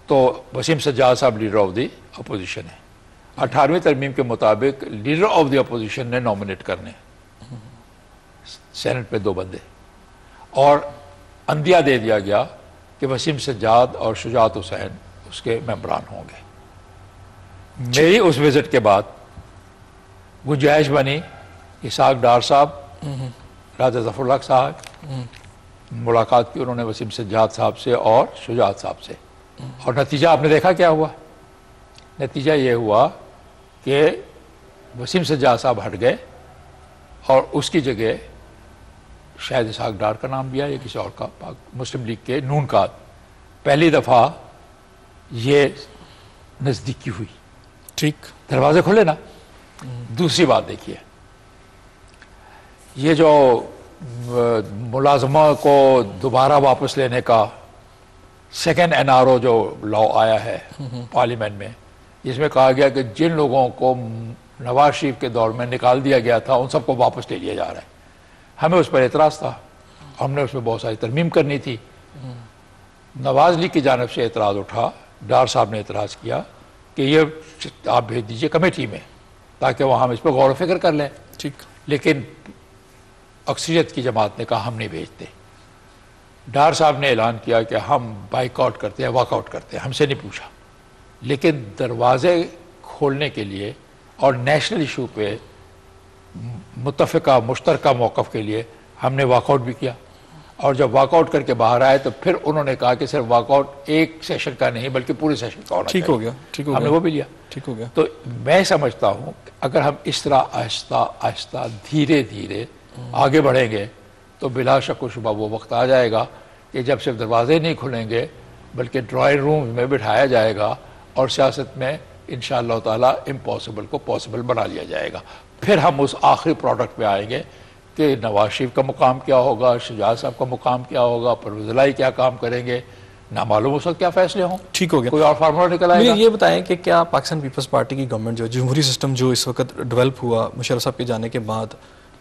تو وسیم سجاد صاحب leader of the opposition ہے. 18ویں ترمیم کے مطابق لیڈر آف دی اپوزیشن نے نامنیٹ کرنے سینٹ میں 2 بندے, اور عندیہ دے دیا گیا کہ وسیم سجاد اور شجاعت حسین اس کے ممبران ہوں گے. میری اس وزٹ کے بعد گنجائش بنی اسحاق ڈار صاحب, راجہ ظفر اللہ صاحب, ملاقات کی انہوں نے وسیم سجاد صاحب سے اور شجاعت صاحب سے, اور نتیجہ آپ نے دیکھا کیا ہوا. نتیجہ یہ ہوا کہ وسیم سجاد صاحب ہٹ گئے اور اس کی جگہ شاید اسحاق ڈار کا نام لیا یا کسی اور کا, مسلم لیگ کے نون کا. پہلی دفعہ یہ نزدیکی ہوئی. ٹھیک, دروازے کھلے نا. دوسری بات دیکھیے, یہ جو ملازمہ کو دوبارہ واپس لینے کا سیکنڈ NRO جو لا آیا ہے پارلیمنٹ میں, جس میں کہا گیا کہ جن لوگوں کو نواز شریف کے دور میں نکال دیا گیا تھا ان سب کو واپس لے لیا جا رہا ہے. ہمیں اس پر اعتراض تھا, ہم نے اس میں بہت ساری ترمیم کرنی تھی. نواز لیگ کی جانب سے اعتراض اٹھا, ڈار صاحب نے اعتراض کیا کہ یہ آپ بھیج دیجئے کمیٹی میں تاکہ وہاں ہم اس پہ غور و فکر کر لیں. ٹھیک, لیکن اکثریت کی جماعت نے کہا ہم نہیں بھیجتے. ڈار صاحب نے اعلان کیا کہ ہم بائک آؤٹ کرتے ہیں, واک آؤٹ کرتے ہیں, ہم سے نہیں پوچھا. لیکن دروازے کھولنے کے لیے اور نیشنل ایشو پہ متفقہ مشترکہ موقف کے لیے ہم نے واک آؤٹ بھی کیا. اور جب واک آؤٹ کر کے باہر آئے تو پھر انہوں نے کہا کہ صرف واک آؤٹ ایک سیشن کا نہیں بلکہ پورے سیشن کا ہونا چاہیے. ٹھیک ہو گیا, ٹھیک ہو گیا, ہم نے وہ بھی لیا. ٹھیک ہو گیا. تو میں سمجھتا ہوں کہ اگر ہم اس طرح آہستہ آہستہ دھیرے دھیرے آگے بڑھیں گے تو بلا شک و شبہ وہ وقت آ جائے گا کہ جب صرف دروازے نہیں کھلیں گے بلکہ ڈرائنگ روم میں بٹھایا جائے گا اور سیاست میں انشاءاللہ تعالیٰ امپاسبل کو پاسبل بنا لیا جائے گا. پھر ہم اس آخری پروڈکٹ پہ آئیں گے کہ نواز شریف کا مقام کیا ہوگا, شجاعت صاحب کا مقام کیا ہوگا, پرویز الہی کیا کام کریں گے, نامعلوم اس وقت کیا فیصلے ہوں. ٹھیک ہو گیا. کوئی اور فارمولا نکل آئے گا. مجھے یہ بتائیں کہ کیا پاکستان پیپلز پارٹی کی گورنمنٹ جو جمہوری سسٹم جو اس وقت ڈیولپ ہوا مشرف صاحب کے جانے کے بعد,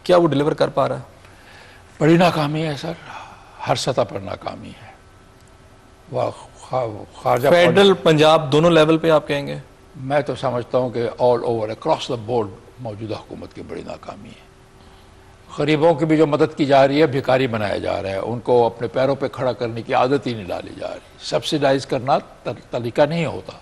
کیا وہ ڈیلیور کر پا رہا ہے؟ بڑی ناکامی ہے سر, ہر سطح پر ناکامی ہے. خارجہ فیڈرل پنجاب دونوں لیول پہ آپ کہیں گے؟ میں تو سمجھتا ہوں کہ all over across the board موجودہ حکومت کی بڑی ناکامی ہے. غریبوں کی بھی جو مدد کی جا رہی ہے بھکاری بنایا جا رہا ہے, ان کو اپنے پیروں پہ کھڑا کرنے کی عادت ہی نہیں ڈالی جا رہی. سبسیڈائز کرنا طریقہ نہیں ہوتا.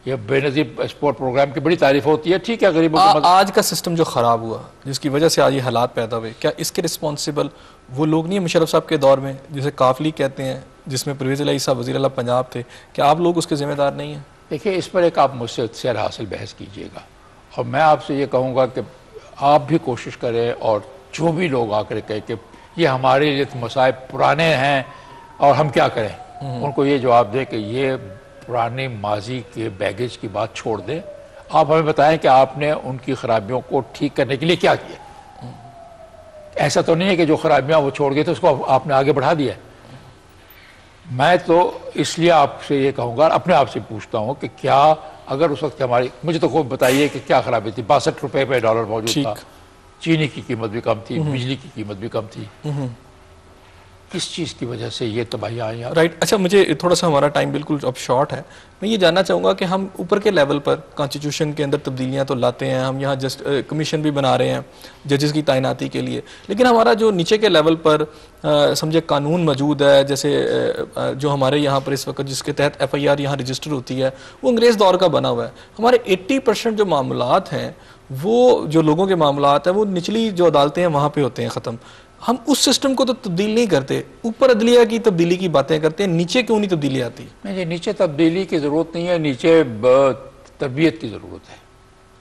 یہ بے نظیر ایکسپورٹ پروگرام کی بڑی تعریف ہوتی ہے, ٹھیک ہے غریبوں کی مدد. آج کا سسٹم جو خراب ہوا جس کی وجہ سے آج یہ حالات پیدا ہوئے, کیا اس کے رسپانسبل وہ لوگ نہیں ہیں مشرف صاحب کے دور میں جسے کافلی کہتے ہیں, جس میں پرویز الہی صاحب وزیر اعلیٰ پنجاب تھے, کیا آپ لوگ اس کے ذمہ دار نہیں ہیں؟ دیکھیے اس پر ایک آپ مجھ سے سیر حاصل بحث کیجئے گا, اور میں آپ سے یہ کہوں گا کہ آپ بھی کوشش کریں, اور جو بھی لوگ آ کر کہے کہ یہ ہمارے لیے مصائب پرانے ہیں اور ہم کیا کریں, ان کو یہ جواب دے کہ یہ پرانے ماضی کے بیگیج کی بات چھوڑ دیں. آپ ہمیں بتائیں کہ آپ نے ان کی خرابیوں کو ٹھیک کرنے کے لیے کیا کیا. ایسا تو نہیں ہے کہ جو خرابیاں وہ چھوڑ گئے تو اس کو آپ نے آگے بڑھا دیا. میں تو اس لیے آپ سے یہ کہوں گا, اپنے آپ سے پوچھتا ہوں کہ کیا اگر اس وقت ہماری, مجھے تو خود بتائیے کہ کیا خرابی تھی. 62 روپے پہ ڈالر موجود تھا, چینی کی قیمت بھی کم تھی, بجلی کی قیمت بھی کم تھی. کس چیز کی وجہ سے یہ تباہیاں آئیں؟ رائٹ. اچھا مجھے تھوڑا سا ہمارا ٹائم بالکل اب شارٹ ہے, میں یہ جاننا چاہوں گا کہ ہم اوپر کے لیول پر کانسٹیٹیوشن کے اندر تبدیلیاں تو لاتے ہیں, ہم یہاں جسٹ کمیشن بھی بنا رہے ہیں ججز کی تعیناتی کے لیے, لیکن ہمارا جو نیچے کے لیول پر سمجھے قانون موجود ہے, جیسے جو ہمارے یہاں پر اس وقت جس کے تحت FIR یہاں رجسٹر ہوتی ہے وہ انگریز دور کا بنا ہوا ہے. ہمارے 80% جو معاملات ہیں وہ جو لوگوں کے معاملات ہیں وہ نچلی جو عدالتیں ہیں وہاں پہ ہوتے ہیں ختم. ہم اس سسٹم کو تو تبدیل نہیں کرتے, اوپر عدلیہ کی تبدیلی کی باتیں کرتے ہیں, نیچے کیوں نہیں تبدیلی آتی؟ نہیں, نیچے تبدیلی کی ضرورت نہیں ہے, نیچے تربیت کی ضرورت ہے.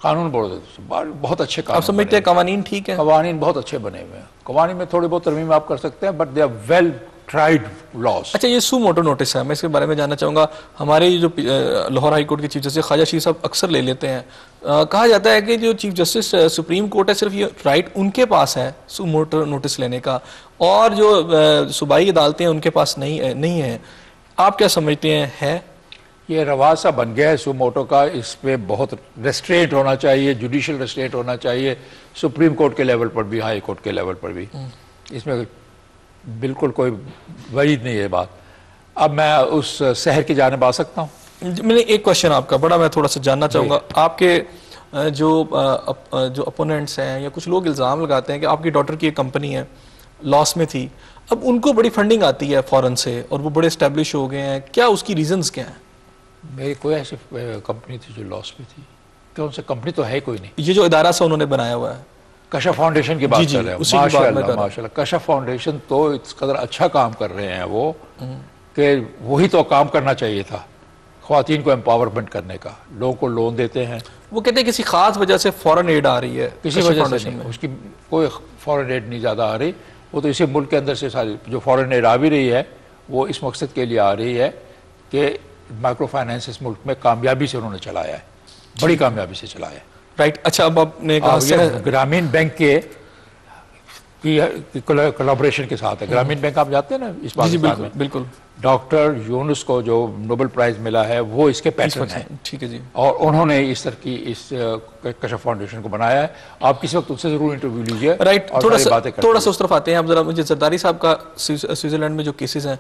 قانون بہت اچھے قانون آپ سمجھتے ہیں قوانین ٹھیک ہیں؟ قوانین بہت اچھے بنے ہوئے ہیں, قوانین میں تھوڑی بہت ترمیم آپ کر سکتے ہیں, but they are well tried laws. اچھا یہ سو موٹو نوٹس ہے, میں اس کے بارے میں جاننا چاہوں گا. ہمارے جو لاہور ہائی کورٹ کے چیف جسٹس خواجہ شیر صاحب اکثر لے لیتے ہیں, کہا جاتا ہے کہ جو چیف جسٹس سپریم کورٹ ہے صرف یہ رائٹ ان کے پاس ہے سو موٹو نوٹس لینے کا, اور جو صوبائی عدالتیں ان کے پاس نہیں ہیں. آپ کیا سمجھتے ہیں, ہے یہ رواج سا بن گیا ہے سو موٹو کا؟ اس پہ بہت ریسٹرینٹ ہونا چاہیے, جوڈیشل ریسٹرینٹ ہونا چاہیے, سپریم کورٹ کے لیول پر بھی, ہائی کورٹ کے لیول پر بھی. اس میں بالکل کوئی وعید نہیں ہے بات. اب میں اس سحر کی جانب آ سکتا ہوں. میں نے ایک کوشچن آپ کا بڑا میں تھوڑا سا جاننا چاہوں گا. آپ کے جو اپوننٹس ہیں یا کچھ لوگ الزام لگاتے ہیں کہ آپ کی ڈاٹر کی ایک کمپنی ہے لاس میں تھی, اب ان کو بڑی فنڈنگ آتی ہے فورن سے اور وہ بڑے اسٹیبلش ہو گئے ہیں, کیا اس کی ریزنز کیا ہیں؟ میری کوئی ایسی کمپنی تھی جو لاس میں تھی کہ ان سے کمپنی تو ہے کوئی نہیں. یہ جو ادارہ سا انہوں نے بنایا ہوا ہے کشف فاؤنڈیشن کی بات کر رہے ہیں. اسی کی بات میں کر رہا ہوں. ماشاءاللہ کشف فاؤنڈیشن تو اس قدر اچھا کام کر رہے ہیں وہ کہ وہی تو کام کرنا چاہیے تھا, خواتین کو امپاورمنٹ کرنے کا. لوگوں کو لون دیتے ہیں, وہ کہتے ہیں کسی خاص وجہ سے فورن ایڈ آ رہی ہے, کسی وجہ سے نہیں, اس کی کوئی فورن ایڈ نہیں زیادہ آ رہی. وہ تو اسی ملک کے اندر سے ساری جو فورن ایڈ آ بھی رہی ہے وہ اس مقصد کے لیے آ رہی ہے کہ مائکرو فائنینس اس ملک میں کامیابی سے انہوں نے چلایا ہے, بڑی کامیابی سے چلایا ہے. رائٹ. اچھا, اب آپ نے کہا گرامین بینک کے کولابریشن کے ساتھ ہے. گرامین بینک آپ جاتے ہیں نا اس پاکستان میں, بالکل ڈاکٹر یونس کو جو نوبل پرائز ملا ہے وہ اس کے پیٹرن ہیں. ٹھیک ہے جی. اور انہوں نے اس طرح کی اس کشف فاؤنڈیشن کو بنایا ہے. آپ کسی وقت ان سے ضرور انٹرویو لیجیے. رائٹ. تھوڑا سا اس طرف آتے ہیں. آپ ذرا مجھے زرداری صاحب کا سوئٹزرلینڈ میں جو کیسز ہیں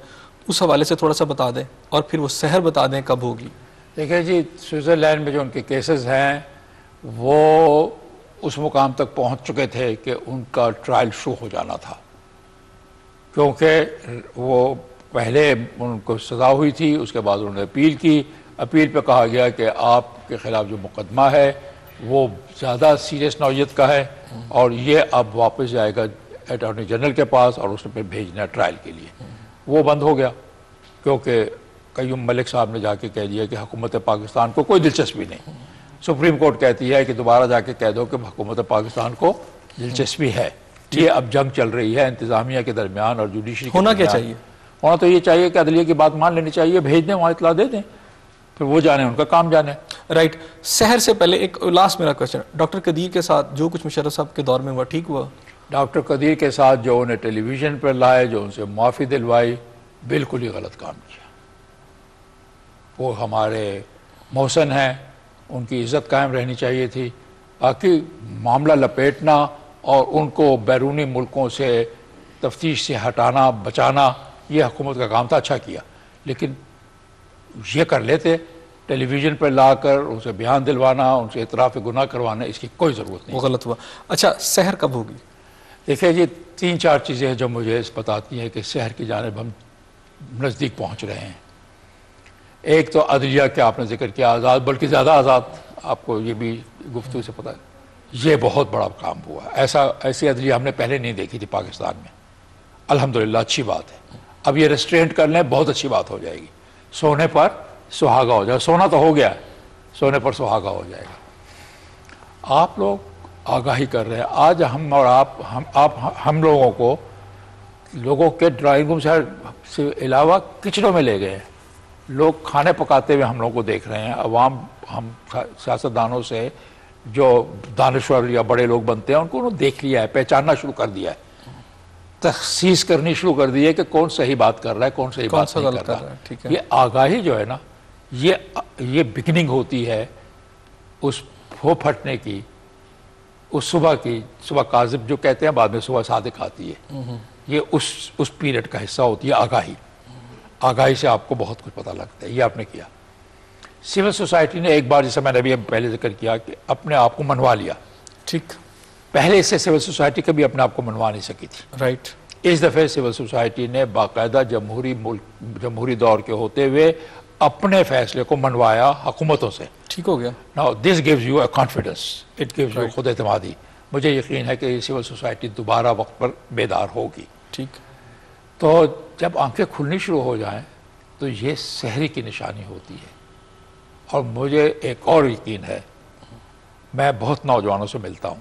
اس حوالے سے تھوڑا سا بتا دیں, اور پھر وہ سحر بتا دیں کب ہوگی. دیکھیں جی, سوئٹزرلینڈ میں جو ان کے کیسز ہیں وہ اس مقام تک پہنچ چکے تھے کہ ان کا ٹرائل شروع ہو جانا تھا, کیونکہ وہ پہلے ان کو سزا ہوئی تھی, اس کے بعد انہوں نے اپیل کی. اپیل پہ کہا گیا کہ آپ کے خلاف جو مقدمہ ہے وہ زیادہ سیریس نوعیت کا ہے اور یہ اب واپس جائے گا اٹارنی جنرل کے پاس اور اس نے پھر بھیجنا ہے ٹرائل کے لیے. وہ بند ہو گیا کیونکہ قیوم ملک صاحب نے جا کے کہہ دیا کہ حکومت پاکستان کو کوئی دلچسپی نہیں. سپریم کورٹ کہتی ہے کہ دوبارہ جا کے کہہ دو کہ حکومت پاکستان کو دلچسپی ہے. یہ اب جنگ چل رہی ہے انتظامیہ کے درمیان اور جوڈیشری کے ہونا درمیان. کیا چاہیے؟ ہونا تو یہ چاہیے کہ عدلیہ کی بات مان لینی چاہیے, بھیج دیں, وہاں اطلاع دے دیں, پھر وہ جانے, ان کا کام جانے. رائٹ. سحر سے پہلے ایک لاسٹ میرا کوشچن, ڈاکٹر قدیر کے ساتھ جو کچھ مشرف صاحب کے دور میں ہوا ٹھیک ہوا؟ ڈاکٹر قدیر کے ساتھ جو انہیں ٹیلی ویژن پر لائے, جو ان سے معافی دلوائی, بالکل ہی غلط کام کیا. وہ ہمارے محسن ہیں, ان کی عزت قائم رہنی چاہیے تھی. باقی معاملہ لپیٹنا اور ان کو بیرونی ملکوں سے تفتیش سے ہٹانا بچانا یہ حکومت کا کام تھا, اچھا کیا. لیکن یہ کر لیتے ٹیلی ویژن پر لا کر ان سے بیان دلوانا, ان سے اعتراف گناہ کروانا, اس کی کوئی ضرورت نہیں. وہ غلط ہوا. اچھا, سحر کب ہوگی؟ دیکھیں جی, 3-4 چیزیں ہیں جو مجھے بتاتی ہیں کہ سحر کی جانب ہم نزدیک پہنچ رہے ہیں. ایک تو عدلیہ کے آپ نے ذکر کیا, آزاد, بلکہ زیادہ آزاد. آپ کو یہ بھی گفتگو سے پتہ ہے, یہ بہت بڑا کام ہوا. ایسی عدلیہ ہم نے پہلے نہیں دیکھی تھی پاکستان میں. الحمدللہ اچھی بات ہے. اب یہ ریسٹرینٹ کر لیں, بہت اچھی بات ہو جائے گی. سونے پر سہاگا ہو جائے. سونا تو ہو گیا ہے, سونے پر سہاگا ہو جائے گا. آپ لوگ آگاہی کر رہے ہیں. آج ہم اور ہم لوگوں کو لوگوں کے ڈرائنگ روم سے علاوہ کچنوں میں لے گئے ہیں. لوگ کھانے پکاتے ہوئے ہم لوگوں کو دیکھ رہے ہیں. عوام, ہم سیاستدانوں سے جو دانشور یا بڑے لوگ بنتے ہیں ان کو انہوں دیکھ لیا ہے, پہچاننا شروع کر دیا ہے, تخصیص کرنی شروع کر دی ہے کہ کون صحیح بات کر رہا ہے, کون صحیح بات نہیں کر رہا. یہ آگاہی جو ہے نا, یہ بگننگ ہوتی ہے اس پھو پھٹنے کی, اس صبح کاذب جو کہتے ہیں, بعد میں صبح صادق آتی ہے. یہ اس پیریڈ کا حصہ ہوتی ہے آگاہی. آگاہی سے آپ کو بہت کچھ پتہ لگتا ہے. یہ آپ نے کیا. سول سوسائٹی نے ایک بار, جیسے میں نے ابھی پہلے ذکر کیا, کہ اپنے آپ کو منوا لیا. ٹھیک. پہلے اس سے سول سوسائٹی کبھی اپنے آپ کو منوا نہیں سکی تھی. رائٹ. اس دفعہ سول سوسائٹی نے باقاعدہ جمہوری دور کے ہوتے ہوئے اپنے فیصلے کو منوایا حکومتوں سے. ٹھیک ہو گیا. Now this gives you a confidence. It gives you خود اعتمادی. مجھے یقین ہے کہ یہ سول سوسائٹی دوبارہ وقت پر بیدار ہوگی. ٹھیک. تو جب آنکھیں کھلنی شروع ہو جائیں تو یہ سحری کی نشانی ہوتی ہے. اور مجھے ایک اور یقین ہے, میں بہت نوجوانوں سے ملتا ہوں.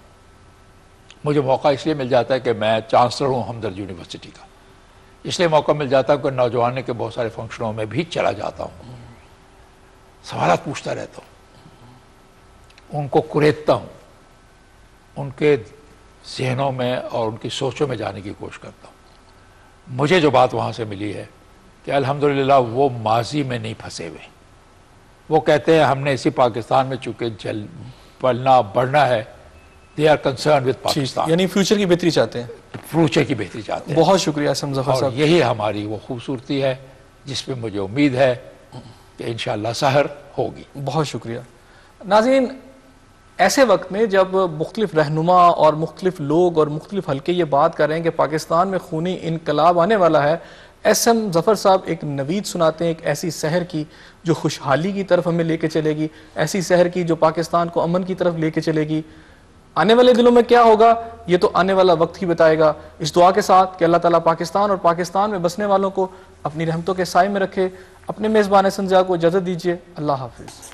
مجھے موقع اس لیے مل جاتا ہے کہ میں چانسلر ہوں ہمدرد یونیورسٹی کا. اس لیے موقع مل جاتا ہے کہ نوجوانوں کے بہت سارے فنکشنوں میں بھی چلا جاتا ہوں, سوالات پوچھتا رہتا ہوں, ان کو کریدتا ہوں, ان کے ذہنوں میں اور ان کی سوچوں میں جانے کی کوشش کرتا ہوں. مجھے جو بات وہاں سے ملی ہے کہ الحمدللہ وہ ماضی میں نہیں پھنسے ہوئے. وہ کہتے ہیں ہم نے اسی پاکستان میں چونکہ پلنا بڑھنا ہے, they are concerned with Pakistan. یعنی فیوچر کی بہتری چاہتے ہیں. فیوچر کی بہتری چاہتے ہیں. بہت شکریہ احسن ظفر صاحب. اور یہی ہماری وہ خوبصورتی ہے جس پہ مجھے امید ہے کہ انشاءاللہ سحر ہوگی. بہت شکریہ. ناظرین، ایسے وقت میں جب مختلف رہنما اور مختلف لوگ اور مختلف حلقے یہ بات کر رہے ہیں کہ پاکستان میں خونی انقلاب آنے والا ہے، ایس ایم ظفر صاحب ایک نوید سناتے ہیں ایک ایسی سحر کی جو خوشحالی کی طرف ہمیں لے کے چلے گی، ایسی سحر کی جو پاکستان کو امن کی طرف لے کے چلے گی. آنے والے دنوں میں کیا ہوگا یہ تو آنے والا وقت ہی بتائے گا. اس دعا کے ساتھ کہ اللہ تعالیٰ پاکستان اور پاکستان میں بسنے والوں کو اپنی رحمتوں کے سائے میں رکھے. اپنے میزبان سنجا کو اجازت دیجیے. اللہ حافظ.